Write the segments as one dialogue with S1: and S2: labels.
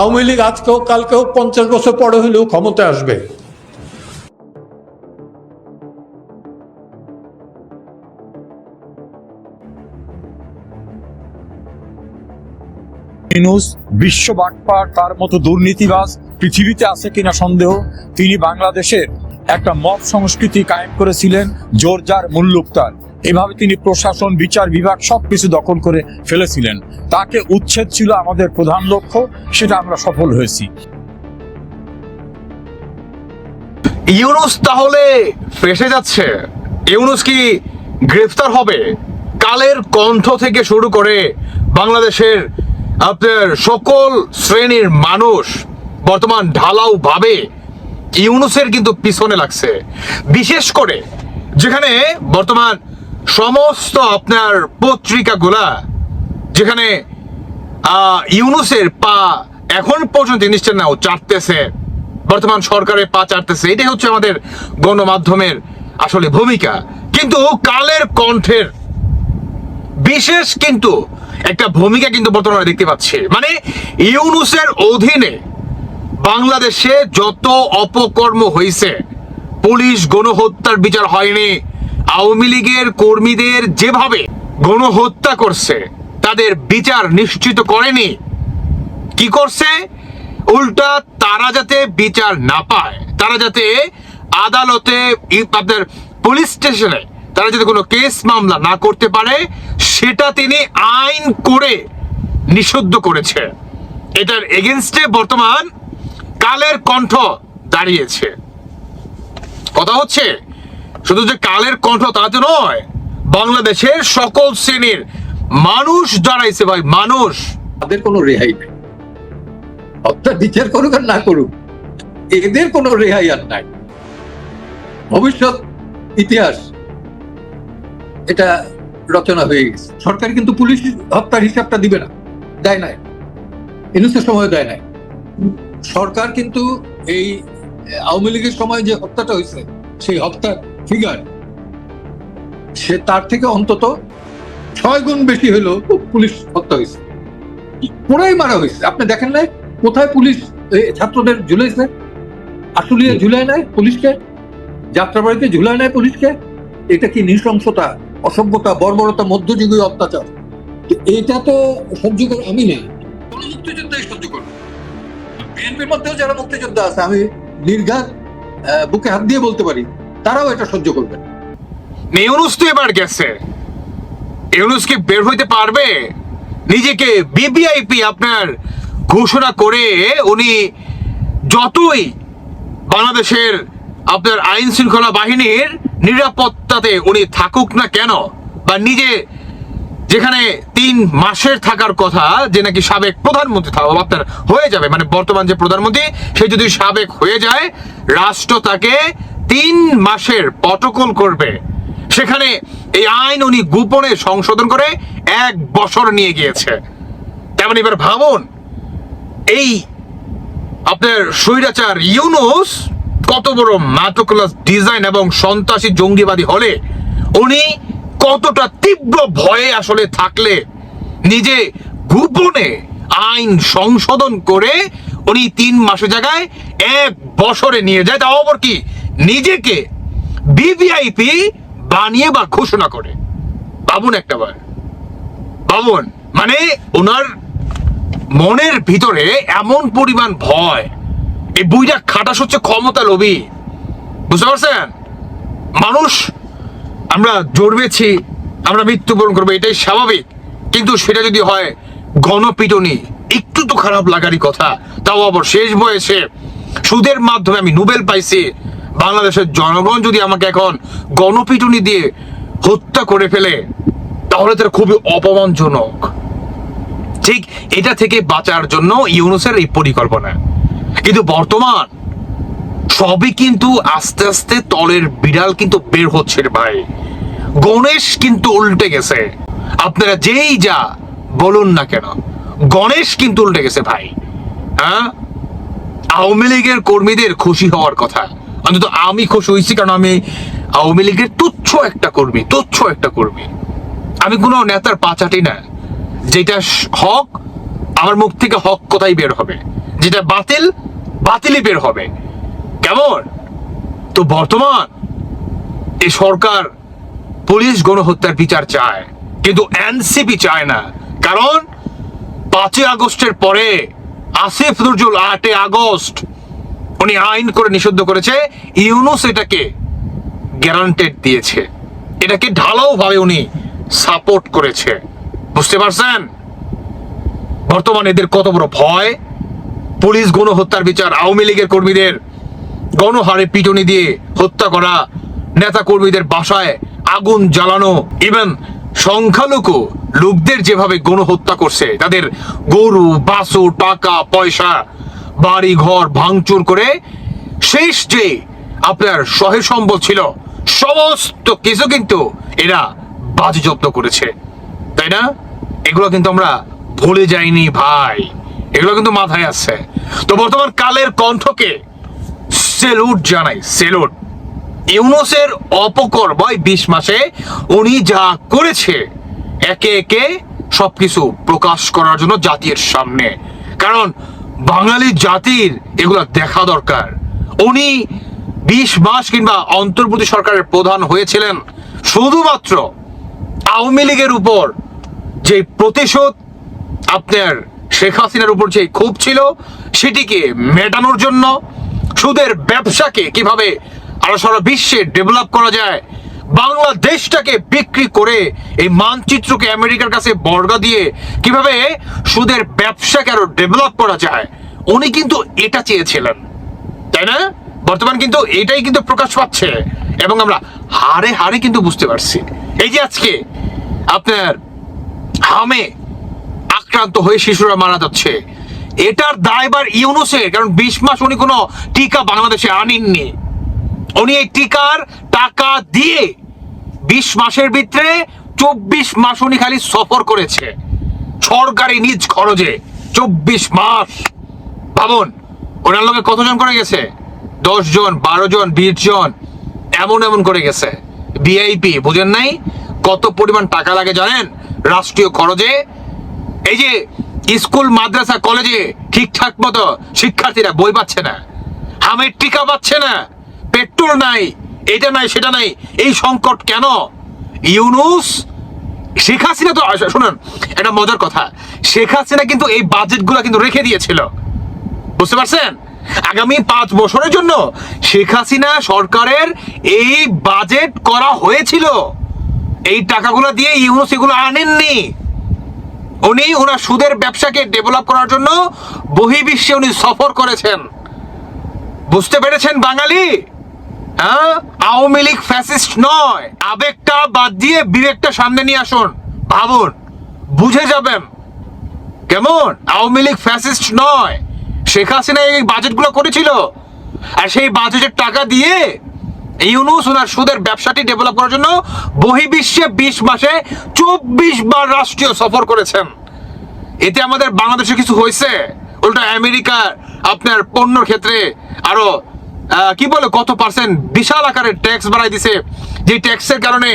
S1: আওয়ামী লীগ আজকেও কালকেও 50 বছর পরে হলেও ক্ষমতায় আসবে।
S2: ইউনূস বিশ্ব বাটপার, তার মতো দুর্নীতিবাজ পৃথিবীতে আছে কিনা সন্দেহ। তিনি বাংলাদেশের একটা মব সংস্কৃতি কায়েম করেছিলেন, জোর যার মুল্লুক তার। এভাবে তিনি প্রশাসন, বিচার বিভাগ সবকিছু দখল করে ফেলেছিলেন। তাকে উচ্ছেদ ছিল আমাদের প্রধান লক্ষ্য, সেটা আমরা সফল হয়েছি।
S3: ইউনূস তাহলে ফেঁসে যাচ্ছে? ইউনূস কি গ্রেফতার হবে? কালের কণ্ঠ থেকে শুরু করে বাংলাদেশের আপনার সকল শ্রেণীর মানুষ বর্তমান ঢালাও ভাবে ইউনূসের কিন্তু পিছনে লাগছে। বিশেষ করে যেখানে বর্তমান সমস্ত আপনার পত্রিকাগুলা যেখানে ইউনূসের পা এখন পর্যন্ত জিনিসটা নাও চাটতেছে, বর্তমান সরকারের পা চাটতেছে। এটাই হচ্ছে আমাদের গণমাধ্যমের আসলে ভূমিকা। কিন্তু কালের কণ্ঠের বিশেষ কিন্তু একটা ভূমিকা কিন্তু বর্তমানে দেখতে পাচ্ছি। মানে ইউনূসের অধীনে বাংলাদেশে যত অপকর্ম হয়েছে, পুলিশ গণহত্যার বিচার হয়নি, আওয়ামী লীগের কর্মীদের যেভাবে গণহত্যা করছে তাদের বিচার নিশ্চিত করেনি। কি করছে? উল্টা তারা যাতে বিচার না পায়, তারা যাতে আদালতে আপনার পুলিশ স্টেশনে তারা যাতে কোনো কেস মামলা না করতে পারে, সেটা তিনি আইন করে নিষিদ্ধ করেছে। এটার এগেনস্টে বর্তমান কালের কণ্ঠ দাঁড়িয়েছে। কথা হচ্ছে শুধু যে কালের কণ্ঠ তা তো নয়, বাংলাদেশের সকল শ্রেণীর মানুষ দাঁড়াইছে ভাই, মানুষ।
S1: তাদের কোনো রেহাই নেই, হত্যা বিচার করুক আর না করুক, এদের কোনো রেহাই আর নাই। ভবিষ্যৎ ইতিহাস এটা রচনা হয়ে গেছে। সরকার কিন্তু পুলিশ হত্যার হিসাবটা দিবে না, দেয় নাই, ইউনূসের সময় দেয় নাই। সরকার কিন্তু এই আওয়ামী লীগের সময় যে হত্যাটা হয়েছে, সেই হত্যার ফিগার সে তার থেকে অন্তত 6 গুণ বেশি হলো পুলিশ হত্যা হয়েছে, পুরাই মারা হয়েছে। আপনি দেখেন নাই কোথায় পুলিশ ছাত্রদের ঝুলাইছে? আশুলিয়া ঝুলায় নাই পুলিশকে, যাত্রাবাড়িতে ঝুলায় নাই পুলিশকে। এটা কি নৃশংসতা, অসভ্যতা, বর্বরতা, মধ্যযুগীয় অত্যাচার? এটা তো সহ্য করে আমি নেই, কোন মুক্তিযোদ্ধাই সহ্য করবে। বিএনপির মধ্যেও যারা মুক্তিযোদ্ধা আছে, আমি নির্ঘাত বুকে হাত দিয়ে বলতে পারি, তারাও এটা সহ্য করবে।
S3: ইউনূস তো এবার গেছে, ইউনূস কি বের হইতে পারবে? নিজেকে বিবিআইপি আপনার ঘোষণা করে উনি যতই বাংলাদেশের আপনার আইন শৃঙ্খলা বাহিনীর নিরাপত্তাতে উনি থাকুক না কেন, বা নিজে যেখানে 3 মাসের থাকার কথা, যে নাকি সাবেক প্রধানমন্ত্রী আপনার হয়ে যাবে, মানে বর্তমান যে প্রধানমন্ত্রী সে যদি সাবেক হয়ে যায়, রাষ্ট্র তাকে 3 মাসের প্রটোকল করবে। সেখানে এই আইন উনি গোপনে সংশোধন করে 1 বছর নিয়ে গিয়েছে। তেমন এবার ভাবুন, এই আপনার স্বৈরাচার ইউনূস কত বড় ম্যাটোক্লাস ডিজাইন এবং সন্ত্রাসী জঙ্গিবাদী হলে উনি কতটা তীব্র ভয়ে আসলে থাকলে নিজে গোপনে আইন সংশোধন করে উনি 3 মাসের জায়গায় 1 বছরে নিয়ে যায়, তাও আবার কি নিজেকে বিভিআইপি বানিয়ে বা ঘোষণা করে। ভাবুন একটাবার, ভাবুন। মানে ওনার মনের ভিতরে এমন পরিমাণ ভয়, এই বুইটা খাটাস হচ্ছে ক্ষমতা লোভী, বুঝতে পারছেন? মানুষ আমরা জন্মেছি, আমরা মৃত্যুবরণ করবো, এটাই স্বাভাবিক। কিন্তু সেটা যদি হয় গণপিটুনি, একটু তো খারাপ লাগারই কথা। তাও আবার শেষ বয়সে সুদের মাধ্যমে আমি নোবেল পাইছি। বাংলাদেশের জনগণ যদি আমাকে এখন গণপিটুনি দিয়ে হত্যা করে ফেলে, তাহলে তার খুবই অপমানজনক। ঠিক এটা থেকে বাঁচার জন্য ইউনূসের এই পরিকল্পনা। কিন্তু বর্তমান সবই কিন্তু আস্তে আস্তে তলের বিড়াল কিন্তু বের হচ্ছে রে ভাই। গণেশ কিন্তু উল্টে গেছে। আপনারা যেই যা বলুন না কেন, গণেশ কিন্তু উল্টে গেছে ভাই। হ্যাঁ, আওয়ামী লীগের কর্মীদের খুশি হওয়ার কথা, অন্তত আমি খুশি হয়েছি, কারণ আমি আওয়ামী লীগের তুচ্ছ একটা কর্মী। আমি কোনো নেতার পাচাটি না। যেটা হক আমার মুখ থেকে হক কথাই বের হবে, যেটা বাতিল বাতিলই বের হবে। কেমন? তো বর্তমান এই সরকার পুলিশ গণহত্যার বিচার চায়, কিন্তু এনসিপি চায় না। কারণ 5 আগস্টের পরে আসিফ নজরুল 8 আগস্ট উনি আইন করে নিষিদ্ধ করেছে, ইউনূস এটাকে গ্যারান্টেড দিয়েছে, এটাকে ঢালাও ভাবে উনি সাপোর্ট করেছে। বুঝতে পারছেন বর্তমানে এদের কত বড় ভয়? পুলিশ গণহত্যার বিচার, আওয়ামী লীগের কর্মীদের গণহারে পিটুনি দিয়ে হত্যা করা, নেতা কর্মীদের বাসায় আগুন জ্বালানো, ইভেন সংখ্যালঘু লোকদের যেভাবে গণহত্যা করছে, তাদের গরু বাছুর টাকা পয়সা বাড়ি ঘর ভাঙচুর করে শেষ যে আপনার সহে সম্বল ছিল সমস্ত কিছু কিন্তু এরা বাজেয়াপ্ত করেছে, তাই না? এগুলো কিন্তু আমরা ভুলে যাইনি ভাই, এগুলো কিন্তু মাথায় আছে। তো বর্তমান কালের কণ্ঠকে সেলুট জানাই, সেলুট। ইউনূসের অপকর্ম 20 মাসে উনি যা করেছে একে একে সবকিছু প্রকাশ করার জন্য জাতির সামনে, কারণ বাঙালি জাতির এগুলো দেখা দরকার। উনি 20 মাস কিংবা অন্তর্বর্তী সরকারের প্রধান হয়েছিলেন শুধুমাত্র আওয়ামী লীগের উপর যে প্রতিশোধ, আপনার শেখ হাসিনার উপর যে ক্ষোভ ছিল সেটিকে মেটানোর জন্য, সুদের ব্যবসাকে কিভাবে আরো সারা বিশ্বে ডেভেলপ করা যায়, বাংলাদেশটাকে বিক্রি করে এই মানচিত্রকে আমেরিকার কাছে বর্গা দিয়ে কিভাবে সুদের ব্যবসাকে আরো ডেভেলপ করা যায়, উনি কিন্তু এটা চেয়েছিলেন, তাই না? বর্তমান কিন্তু এটাই কিন্তু প্রকাশ পাচ্ছে এবং আমরা হারে হারে কিন্তু বুঝতে পারছি। এই যে আজকে আপনার হামে আক্রান্ত হয়ে শিশুরা মারা যাচ্ছে, এটার দায়ভার ইউনূসের, কারণ 20 মাস উনি কোনো টিকা বাংলাদেশে আনেননি। উনি এই টিকার টাকা দিয়ে 20 মাসের ভিতরে 24 মাস উনি খালি সফর করেছে সরকারি নিজ খরচে। 24 মাস ভাবুন, ওনার লোকে কতজন করে গেছে? 10 জন, 12 জন, 20 জন, এমন এমন করে গেছে। ভিআইপি বুঝেন নাই কত পরিমাণ টাকা লাগে জানেন রাষ্ট্রীয় খরচে? এই যে স্কুল মাদ্রাসা কলেজে ঠিকঠাক মতো শিক্ষার্থীরা বই পাচ্ছে না, হামের টিকা পাচ্ছে না, পেট্রোল নাই, এটা নাই সেটা নাই। এই সংকট কেন? ইউনূস, শেখ হাসিনা তো, শুনুন একটা মজার কথা, শেখ হাসিনা কিন্তু এই বাজেটগুলো কিন্তু রেখে দিয়েছিল, বুঝতে পারছেন? আগামী 5 বছরের জন্য শেখ হাসিনা সরকারের এই বাজেট করা হয়েছিল। এই টাকাগুলো দিয়ে ইউনূস এগুলো আনেননি। উনি ওনার সুদের ব্যবসাকে ডেভেলপ করার জন্য বহির্বিশ্বে উনি সফর করেছেন। বুঝতে পেরেছেন বাঙালি? হ্যাঁ, আওয়ামী লীগ ফ্যাসিস্ট নয়। আবেগটা বাদ দিয়ে বিবেকটা সামনে নিয়ে আসুন, ভাবুন, বুঝে যাবেন। কেমন? আওয়ামী লীগ ফ্যাসিস্ট নয়। শেখ হাসিনা এই বাজেটগুলো করেছিল, আর সেই বাজেটের টাকা দিয়ে ইউনূস ওনার সুদের ব্যবসাটি ডেভেলপ করার জন্য বহির্বিশ্বে 20 মাসে 24 বার রাষ্ট্রীয় সফর করেছেন। এতে আমাদের বাংলাদেশে কিছু হয়েছে? উল্টা আমেরিকার আপনার পণ্যর ক্ষেত্রে আরো কি বলে কত পার্সেন্ট বিশাল আকারের ট্যাক্স বাড়াই দিছে, যে ট্যাক্সের কারণে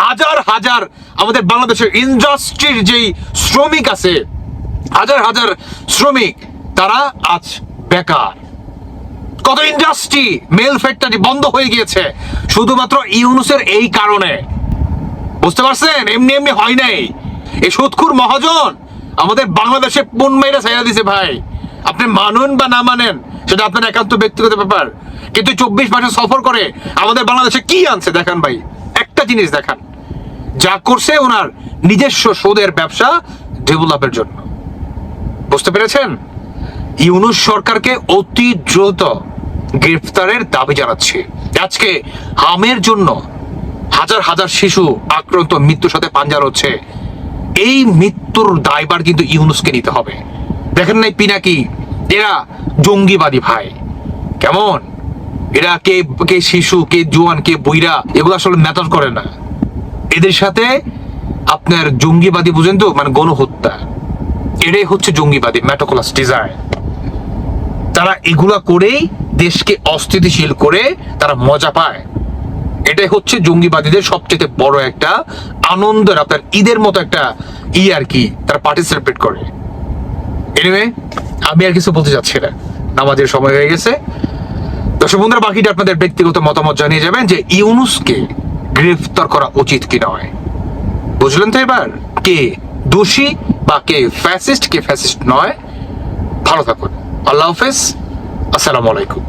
S3: হাজার হাজার আমাদের বাংলাদেশের ইন্ডাস্ট্রির যেই শ্রমিক আছে, হাজার হাজার শ্রমিক তারা আজ বেকার। কত ইন্ডাস্ট্রি মেল ফ্যাক্টরি বন্ধ হয়ে গিয়েছে শুধুমাত্র ইউনূসের এই কারণে। বুঝতে পারছেন? এমনি এমনি হয় নাই। এই সুদখোর মহাজন আমাদের বাংলাদেশে পুন মেয়েরা ছাইয়া দিছে ভাই। আপনি মানুন বা না মানেন সেটা আপনার একান্ত ব্যক্তিগত ব্যাপার, কিন্তু 24 মাসে সফর করে আমাদের বাংলাদেশে কি আনছে দেখান ভাই। একটা জিনিস দেখান, যা করছে ওনার নিজস্ব সুদের ব্যবসা ডেভেলপের জন্য। বুঝতে পেরেছেন? ইউনূস সরকারকে অতি দ্রুত গ্রেফতারের দাবি জানাচ্ছি। আজকে হামের জন্য হাজার হাজার শিশু আক্রান্ত, মৃত্যুর সাথে পাঞ্জা হচ্ছে। এই মৃত্যুর দায়ভার কিন্তু ইউনূসকে নিতে হবে। দেখেন নাই পিনাকি, এরা জঙ্গিবাদী ভাই। কেমন? এরা কে কে শিশু, কে জোয়ান, কে বুইরা, এগুলো আসলে ম্যাটার করে না। এদের সাথে আপনার জঙ্গিবাদী বুঝেন তো, মানে গণহত্যা, এটাই হচ্ছে জঙ্গিবাদী মেটোক্লাস ডিজায়ার। তারা এগুলা করেই দেশকে অস্থিতিশীল করে তারা মজা পায়। এটাই হচ্ছে জঙ্গিবাদীদের সবচেয়ে বড় একটা আনন্দের, আপনার ঈদের মতো একটা আর কি, তারা পার্টিসিপেট করে। এনিওয়ে, আমি আর কিছু বলতে চাচ্ছি না, নামাজের সময় হয়ে গেছে। দর্শক বন্ধুরা, বাকিটা আপনাদের ব্যক্তিগত মতামত জানিয়ে যাবেন যে ইউনূসকে গ্রেফতার করা উচিত কি নয়। বুঝলেন তো এবার কে দোষী বা কে ফ্যাসিস্ট, কে ফ্যাসিস্ট নয়। ভালো থাকুন, আল্লাহ হাফেজ, আসসালামু আলাইকুম।